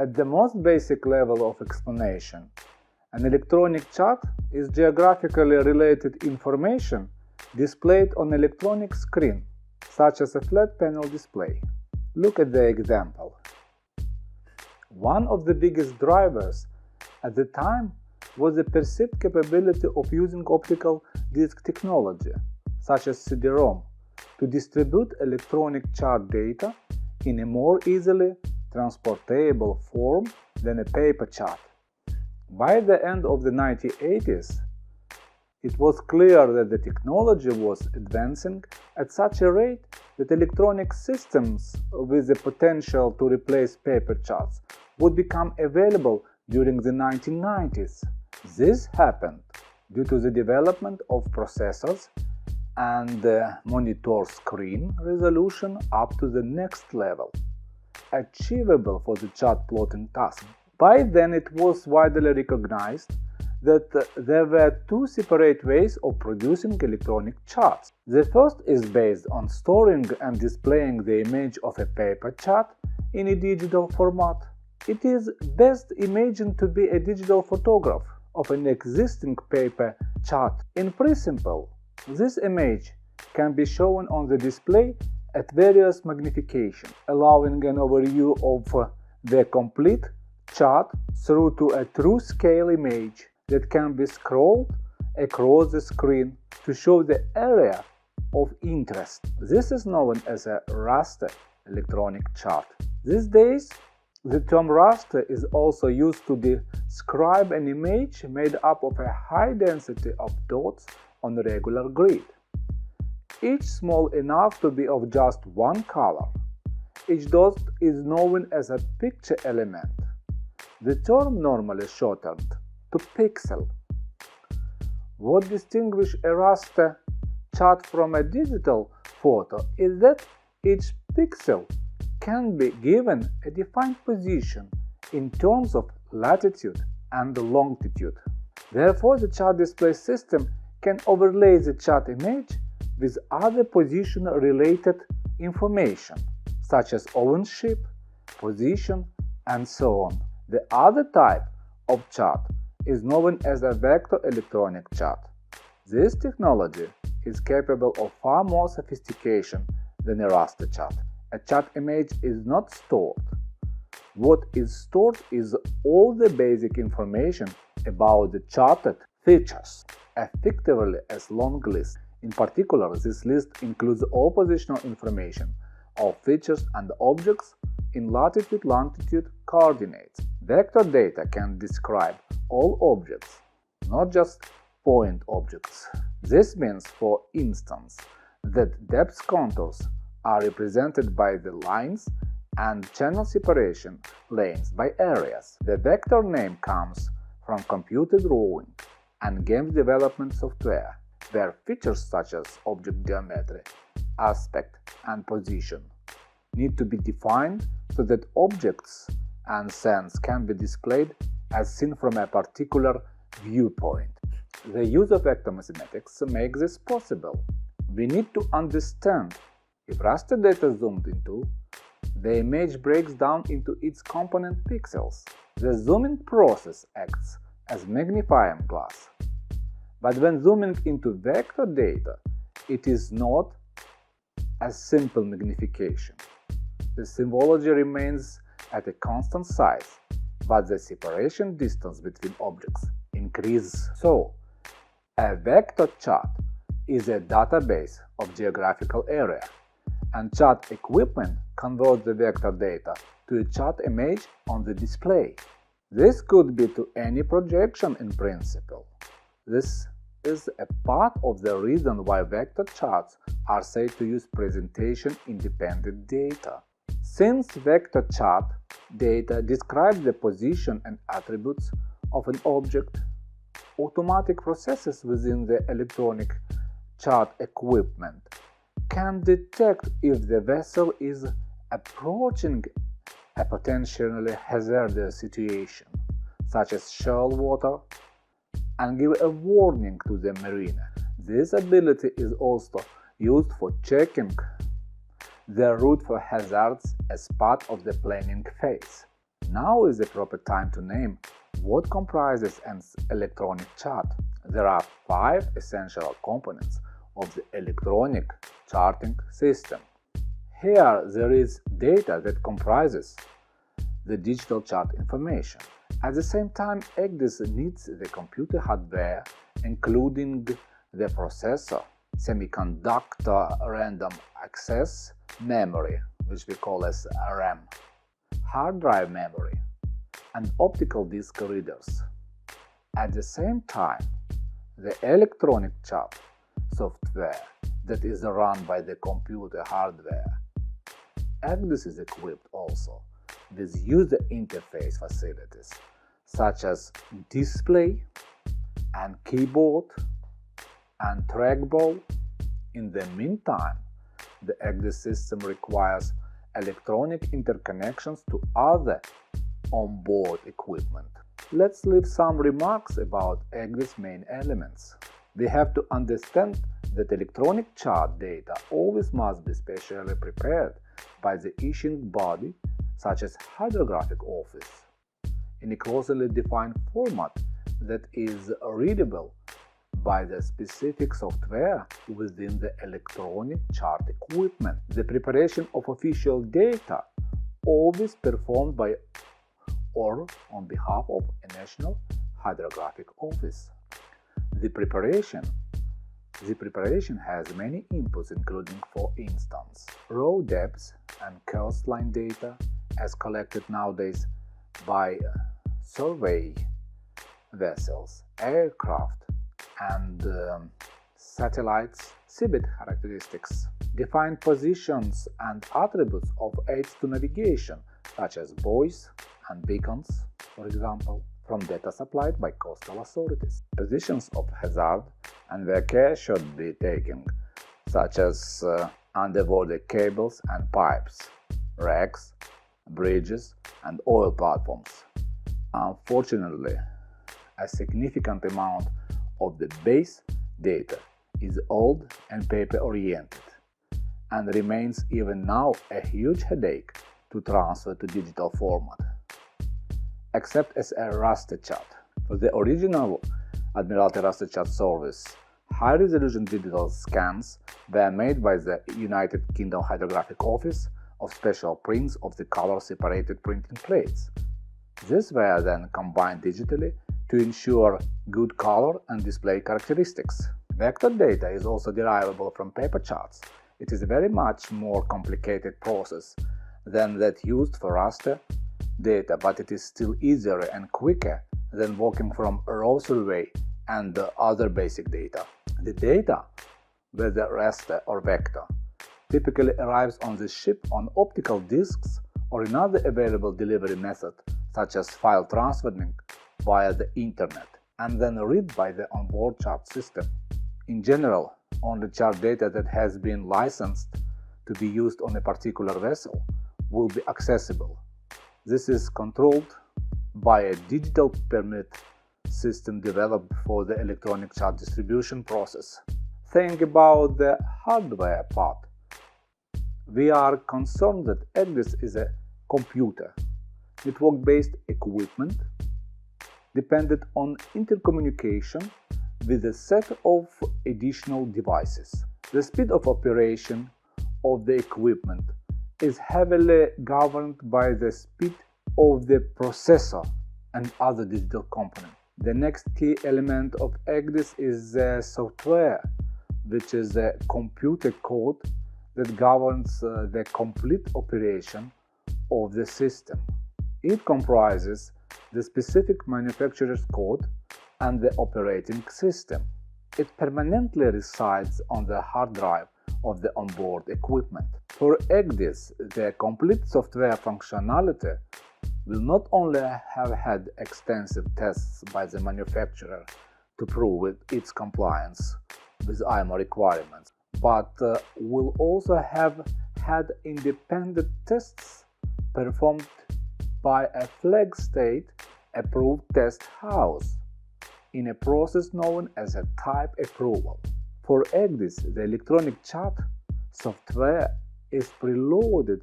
At the most basic level of explanation, an electronic chart is geographically related information displayed on an electronic screen, such as a flat panel display. Look at the example. One of the biggest drivers at the time was the perceived capability of using optical disc technology, such as CD-ROM, to distribute electronic chart data in a more easily transportable form than a paper chart. By the end of the 1980s, it was clear that the technology was advancing at such a rate that electronic systems with the potential to replace paper charts would become available during the 1990s. This happened due to the development of processors and the monitor screen resolution up to the next level, achievable for the chart plotting task. By then it was widely recognized that there were two separate ways of producing electronic charts. The first is based on storing and displaying the image of a paper chart in a digital format. It is best imagined to be a digital photograph of an existing paper chart. In principle, this image can be shown on the display at various magnification, allowing an overview of the complete chart through to a true scale image that can be scrolled across the screen to show the area of interest. This is known as a raster electronic chart. These days, the term raster is also used to describe an image made up of a high density of dots on a regular grid, each small enough to be of just one color. Each dot is known as a picture element. The term normally shortened to pixel. What distinguishes a raster chart from a digital photo is that each pixel can be given a defined position in terms of latitude and longitude. Therefore, the chart display system can overlay the chart image with other position-related information, such as ownership, position, and so on. The other type of chart is known as a vector electronic chart. This technology is capable of far more sophistication than a raster chart. A chart image is not stored. What is stored is all the basic information about the charted features, effectively as long list. In particular, this list includes all positional information of features and objects in latitude-longitude coordinates. Vector data can describe all objects, not just point objects. This means, for instance, that depth contours are represented by the lines and channel separation lanes by areas. The vector name comes from computer drawing and game development software, where features such as object geometry, aspect, and position need to be defined so that objects and scenes can be displayed as seen from a particular viewpoint. The use of vector mathematics makes this possible. We need to understand if raster data is zoomed into, the image breaks down into its component pixels. The zooming process acts as magnifying glass. But when zooming into vector data, it is not a simple magnification. The symbology remains at a constant size, but the separation distance between objects increases. So, a vector chart is a database of geographical area, and chart equipment converts the vector data to a chart image on the display. This could be to any projection in principle. This is a part of the reason why vector charts are said to use presentation-independent data. Since vector chart data describes the position and attributes of an object, automatic processes within the electronic chart equipment can detect if the vessel is approaching a potentially hazardous situation, such as shallow water, and give a warning to the mariner. This ability is also used for checking the route for hazards as part of the planning phase. Now is the proper time to name what comprises an electronic chart. There are 5 essential components of the electronic charting system. Here there is data that comprises the digital chart information. At the same time, ECDIS needs the computer hardware, including the processor, semiconductor random access memory, which we call as RAM, hard drive memory, and optical disc readers. At the same time, the electronic chart software that is run by the computer hardware. ECDIS is equipped also with user interface facilities such as display and keyboard and trackball. In the meantime, the ECDIS system requires electronic interconnections to other onboard equipment. Let's leave some remarks about ECDIS main elements. We have to understand that electronic chart data always must be specially prepared by the issuing body, such as hydrographic office, in a closely defined format that is readable by the specific software within the electronic chart equipment. The preparation of official data always performed by or on behalf of a national hydrographic office. The preparation has many inputs, including, for instance, raw depths and coastline data as collected nowadays by survey vessels, aircraft, and satellites, seabed characteristics, defined positions and attributes of aids to navigation, such as buoys and beacons, for example, from data supplied by coastal authorities. Positions of hazard and where care should be taken, such as underwater cables and pipes, wrecks, bridges, and oil platforms. Unfortunately, a significant amount of the base data is old and paper-oriented and remains even now a huge headache to transfer to digital format, except as a raster chart. For the original Admiralty raster chart service, high-resolution digital scans were made by the United Kingdom Hydrographic Office of special prints of the color-separated printing plates. These were then combined digitally to ensure good color and display characteristics. Vector data is also derivable from paper charts. It is a very much more complicated process than that used for raster data, but it is still easier and quicker than working from raw survey and other basic data. The data, whether raster or vector, typically arrives on the ship on optical discs or another available delivery method, such as file transferring via the internet, and then read by the onboard chart system. In general, only chart data that has been licensed to be used on a particular vessel will be accessible. This is controlled by a digital permit system developed for the electronic chart distribution process. Think about the hardware part. We are concerned that ECDIS is a computer, network-based equipment dependent on intercommunication with a set of additional devices. The speed of operation of the equipment is heavily governed by the speed of the processor and other digital components. The next key element of ECDIS is the software, which is a computer code that governs the complete operation of the system. It comprises the specific manufacturer's code and the operating system. It permanently resides on the hard drive of the onboard equipment. For ECDIS, the complete software functionality will not only have had extensive tests by the manufacturer to prove its compliance with IMO requirements, but will also have had independent tests performed by a flag state approved test house in a process known as a type approval. For ECDIS, the electronic chart software is preloaded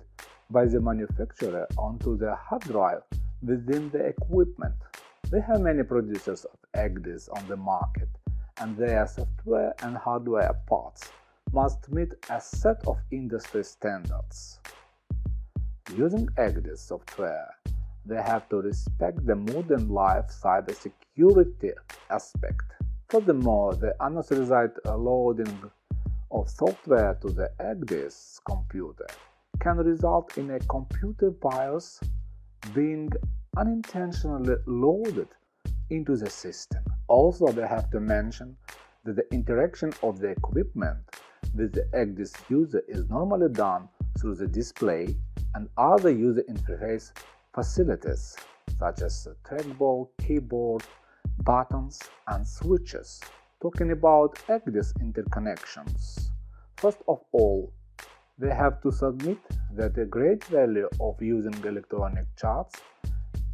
by the manufacturer onto the hard drive within the equipment. We have many producers of ECDIS on the market, and their software and hardware parts must meet a set of industry standards. Using ECDIS software, they have to respect the modern life cybersecurity aspect. Furthermore, the unauthorized loading of software to the ECDIS computer can result in a computer BIOS being unintentionally loaded into the system. Also, they have to mention that the interaction of the equipment with the ECDIS user is normally done through the display and other user interface facilities such as trackball, keyboard, buttons and switches. Talking about ECDIS interconnections, first of all, they have to submit that the great value of using electronic charts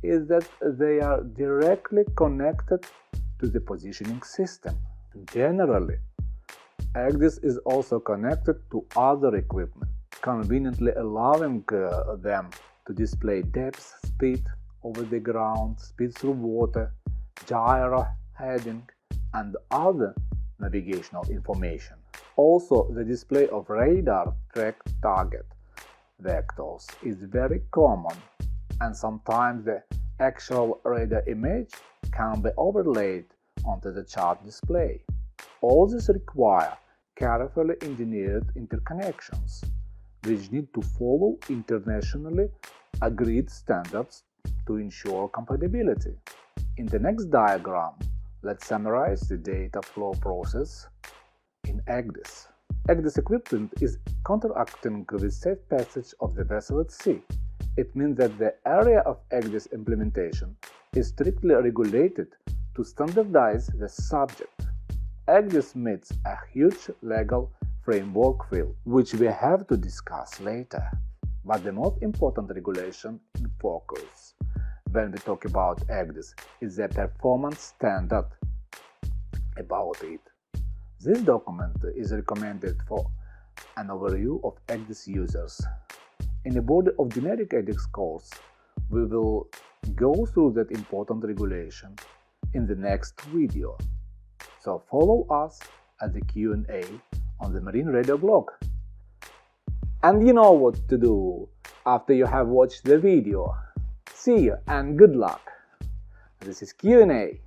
is that they are directly connected to the positioning system. Generally, ECDIS is also connected to other equipment, conveniently allowing them to display depth, speed over the ground, speed through water, gyro heading, and other navigational information. Also, the display of radar track target vectors is very common, and sometimes the actual radar image can be overlaid onto the chart display. All this require carefully engineered interconnections, which need to follow internationally agreed standards to ensure compatibility. In the next diagram, let's summarize the data flow process in ECDIS. ECDIS equipment is counteracting with safe passage of the vessel at sea. It means that the area of ECDIS implementation is strictly regulated to standardize the subject. ECDIS meets a huge legal framework field, which we have to discuss later. But the most important regulation in focus when we talk about ECDIS is the performance standard about it. This document is recommended for an overview of ECDIS users. In the body of generic ECDIS course, we will go through that important regulation in the next video. So follow us at the Q&A on the Marine Radio blog. And you know what to do after you have watched the video. See you and good luck. This is Q&A.